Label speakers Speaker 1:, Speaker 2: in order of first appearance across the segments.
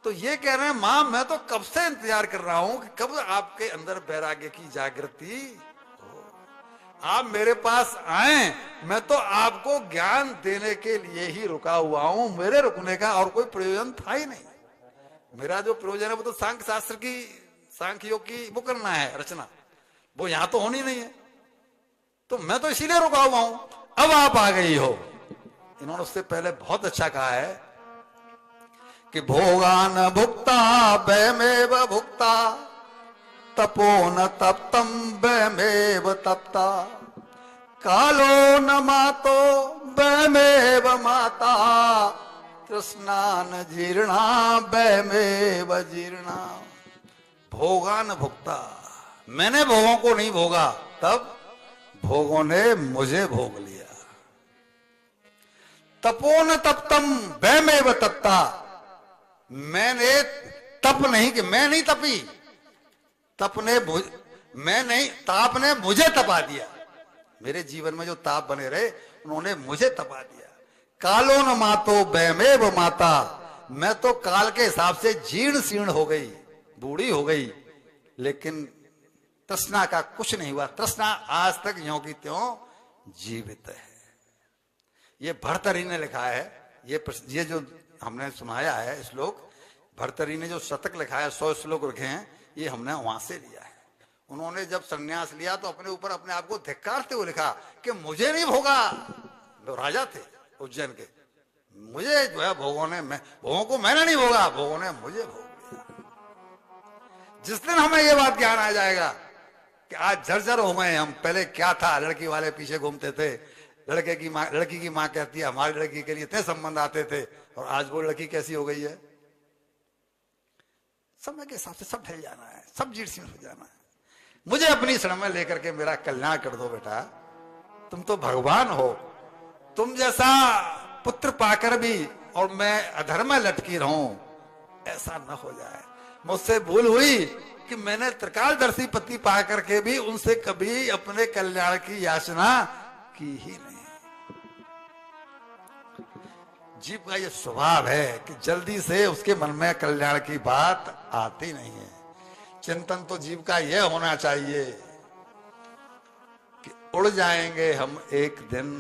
Speaker 1: तो ये कह रहे हैं मां मैं तो कब से इंतजार कर रहा हूं कि कब आपके अंदर वैराग्य की जागृति हो, आप मेरे पास आए, मैं तो आपको ज्ञान देने के लिए ही रुका हुआ हूं, मेरे रुकने का और कोई प्रयोजन था ही नहीं। मेरा जो प्रयोजन है वो तो सांख्य शास्त्र की, सांख्य योग की वो करना है रचना, वो यहां तो होनी नहीं है, तो मैं तो इसीलिए रुका हुआ हूं, अब आप आ गई हो। इन्होंने उससे पहले बहुत अच्छा कहा है कि भोगान भुक्ता वयमेव भुक्ता तपो न तप्तम वयमेव तप्ता कालो न मातो वयमेव माता कृष्णान जीर्णा वयमेव जीर्णा। भोगान भुक्ता, मैंने भोगों को नहीं भोगा, तब भोगों ने मुझे भोग लिया। तपो न तप्तम वयमेव तप्ता, मैंने तप नहीं कि मैं नहीं तपी, तपने मैं नहीं, ताप ने मुझे तपा दिया। मेरे जीवन में जो ताप बने रहे उन्होंने मुझे तपा दिया। कालो न मातो वयमेव माता, मैं तो काल के हिसाब से जीर्ण शीर्ण हो गई, बूढ़ी हो गई, लेकिन तृष्णा का कुछ नहीं हुआ। तृष्णा आज तक यों की त्यों जीवित है। ये भर्तृहरि ने लिखा है, ये जो हमने सुनाया है श्लोक, भर्तृहरि ने जो शतक लिखा है, 100 श्लोक लिखे हैं, ये हमने वहां से लिया है। उन्होंने जब संन्यास लिया तो अपने ऊपर अपने आप को धिक्कारते हुए लिखा कि मुझे नहीं भोगा, जो राजा थे उज्जैन के, मुझे जो है भोगों ने, भोगों को मैंने नहीं भोगा, भोगों ने मुझे भोग लिया। जिस दिन हमें ये बात ज्ञान आ जाएगा कि आज जर्जर हो गए हम, पहले क्या था, लड़की वाले पीछे घूमते थे, लड़की की माँ कहती है हमारी लड़की के लिए इतने संबंध आते थे, और आज वो लड़की कैसी हो गई है। समय के हिसाब से सब ढल जाना है, सब जीर्ण शीर्ण हो जाना है। मुझे अपनी शरण में लेकर के मेरा कल्याण कर दो बेटा, तुम तो भगवान हो, तुम जैसा पुत्र पाकर भी और मैं अधर्म में लटकी रहूं, ऐसा न हो जाए। मुझसे भूल हुई कि मैंने त्रिकालदर्शी पति पा करके भी उनसे कभी अपने कल्याण की याचना की ही नहीं। जीव का ये स्वभाव है कि जल्दी से उसके मन में कल्याण की बात आती नहीं है। चिंतन तो जीव का यह होना चाहिए कि उड़ जाएंगे हम एक दिन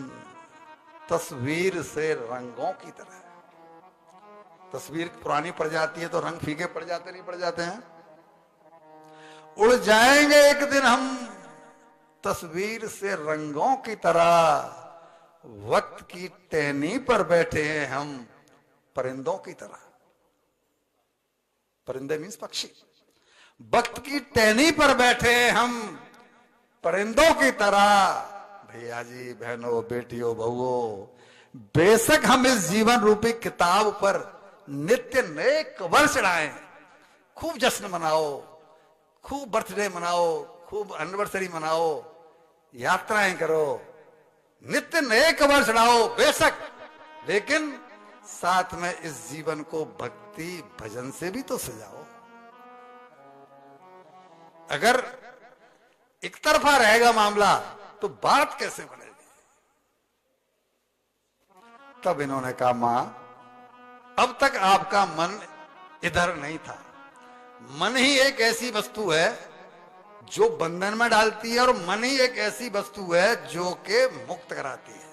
Speaker 1: तस्वीर से रंगों की तरह। तस्वीर पुरानी पड़ जाती है तो रंग फीके पड़ जाते नहीं पड़ जाते हैं। उड़ जाएंगे एक दिन हम तस्वीर से रंगों की तरह, वक्त की टहनी पर बैठे हैं हम परिंदों की तरह। परिंदे मीन्स पक्षी। वक्त की टहनी पर बैठे हैं हम परिंदों की तरह। भैया जी, बहनों, बेटियों, बहुओं, बेशक हम इस जीवन रूपी किताब पर नित्य नए कवर चढ़ाएं, खूब जश्न मनाओ, खूब बर्थडे मनाओ, खूब एनिवर्सरी मनाओ, यात्राएं करो, नित्य नए कवर चढ़ाओ बेशक, लेकिन साथ में इस जीवन को भक्ति भजन से भी तो सजाओ। अगर एक तरफा रहेगा मामला तो बात कैसे बनेगी। तब इन्होंने कहा मां, अब तक आपका मन इधर नहीं था। मन ही एक ऐसी वस्तु है जो बंधन में डालती है, और मन ही एक ऐसी वस्तु है जो के मुक्त कराती है।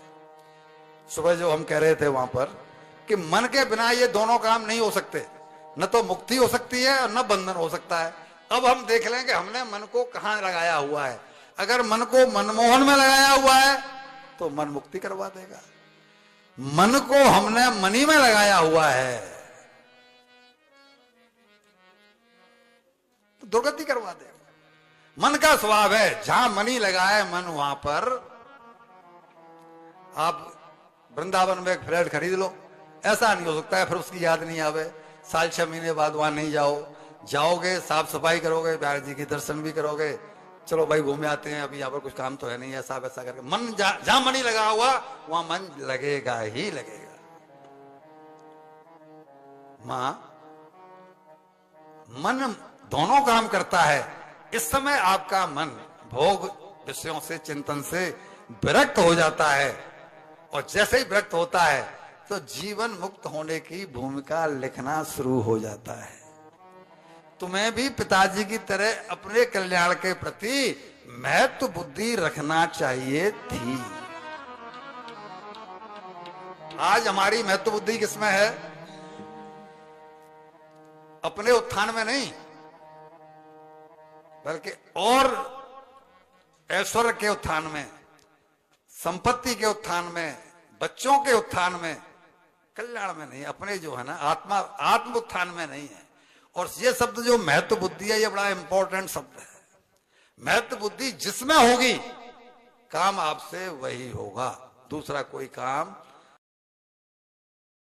Speaker 1: सुबह जो हम कह रहे थे वहां पर कि मन के बिना ये दोनों काम नहीं हो सकते, न तो मुक्ति हो सकती है और न बंधन हो सकता है। अब हम देख लें कि हमने मन को कहां लगाया हुआ है। अगर मन को मनमोहन में लगाया हुआ है तो मन मुक्ति करवा देगा। मन को हमने मनी में लगाया हुआ है तो दुर्गति करवा देगा। मन का स्वभाव है, जहां मनी लगाए मन वहां पर। आप वृंदावन में एक फ्लैट खरीद लो, ऐसा नहीं हो सकता है फिर उसकी याद नहीं आवे, साल 6 महीने बाद वहां नहीं जाओगे, साफ सफाई करोगे, बिहार जी के दर्शन भी करोगे, चलो भाई घूमे आते हैं, अभी यहाँ पर कुछ काम तो है नहीं, ऐसा वैसा करके मन जहां मनी लगा हुआ वहां मन लगेगा ही लगेगा। मां, मन दोनों काम करता है। इस समय आपका मन भोग विषयों से, चिंतन से विरक्त हो जाता है, और जैसे ही विरक्त होता है तो जीवन मुक्त होने की भूमिका लिखना शुरू हो जाता है। तुम्हें भी पिताजी की तरह अपने कल्याण के प्रति महत्व बुद्धि रखना चाहिए थी। आज हमारी महत्व बुद्धि किसमें है? अपने उत्थान में नहीं, बल्कि और ऐश्वर्य के उत्थान में, संपत्ति के उत्थान में, बच्चों के उत्थान में, कल्याण में नहीं। अपने जो है ना आत्म उत्थान में नहीं है। और ये शब्द जो महत्व बुद्धि है, ये बड़ा इंपॉर्टेंट शब्द है। महत्व बुद्धि जिसमें होगी, काम आपसे वही होगा, दूसरा कोई काम